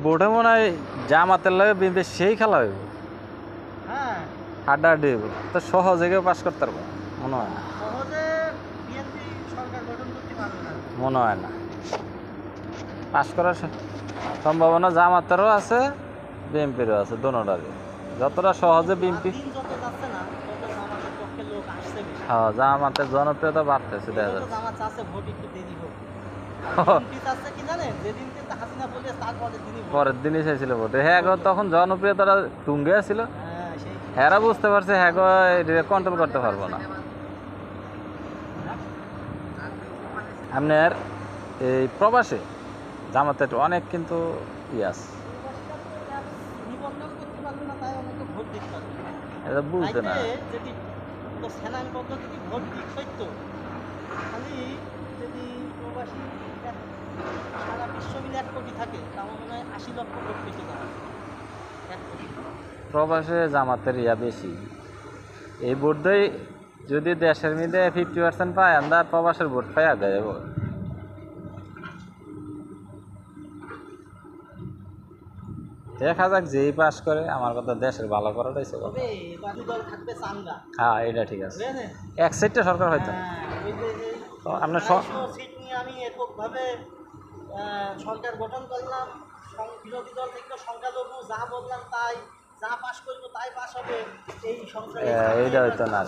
বোর্ডে মনে হয় জামাতের লাগে বিএনপি সেই খেলা হইব, হ্যাঁ হাড্ডাহাড্ডি হইব। তো সহজে কেউ পাস করতে পারবো মনে হয় না, সহজে বিএনপি সরকার গঠন করতে পারবে না। মনে হয় না। পাস করার সম্ভাবনা জামাতেরও আছে, বিএনপিরও আছে, দোনোটারই। যতটা সহজে বিএনপি, দিন যত যাচ্ছে না তত জামাতের পক্ষে লোক আসছে বেশি। হ্যাঁ জামাতের জনপ্রিয়তা বাড়তেছে দেখা এজন্য যাচ্ছে। জামাত চাচ্ছে ভোট একটু দেরি হোক। বিএনপি চাচ্ছে কি জানেন, যেদিন কিন্তু হাসিনা বলে তার পরের দিনই ভোট। পরের দিনই চাইছিল ভোটে, হ্যাঁ গো, তখন জনপ্রিয়তাটা তুঙ্গে ছিল। হ্যাঁ সেই হ্যাঁ বুঝতে পারছে, হ্যাঁ গো কন্ট্রোল করতে পারবো না। আপনার এই প্রবাসে জামাতের অনেক কিন্তু আছে, নিবন্ধন করতে পারবে না, তাই অনেকে ভোট দিতে পারবে না। এটা বুঝতে না। তাইতে যদি তো সেনান পদ্ধতি ভোট দিক হইতো, খালি যদি প্রবাসী সারা বিশ্ব মিলে 1 কোটি থাকে, আমার মনে হয় 80 লক্ষ ভোট পেতে যাবে। 1 কোটি। প্রবাসে জামাতের বেশি। এই ভোট দেয় যদি দেশের মধ্যে 50% পায়, আমরা প্রবাসের ভোট পাই দেয়। দেখা যাক যেই পাস করে, আমার কথা দেশের ভালো করাটাই ছিল। তবে এবার দল থাকবে চাঙ্গা, হ্যাঁ এটা ঠিক আছে, বুঝলেন? এক সাইডটা সরকার হয়তো। ওই যে তো আপনার 250 সিট নিয়ে আমি এককভাবে সরকার গঠন করলাম, বিরোধী দল থেকে সংখ্যালঘু যা বললাম তাই, যা পাস করবো তাই পাস হবে, এই সংসদে এইটা হয়তো না।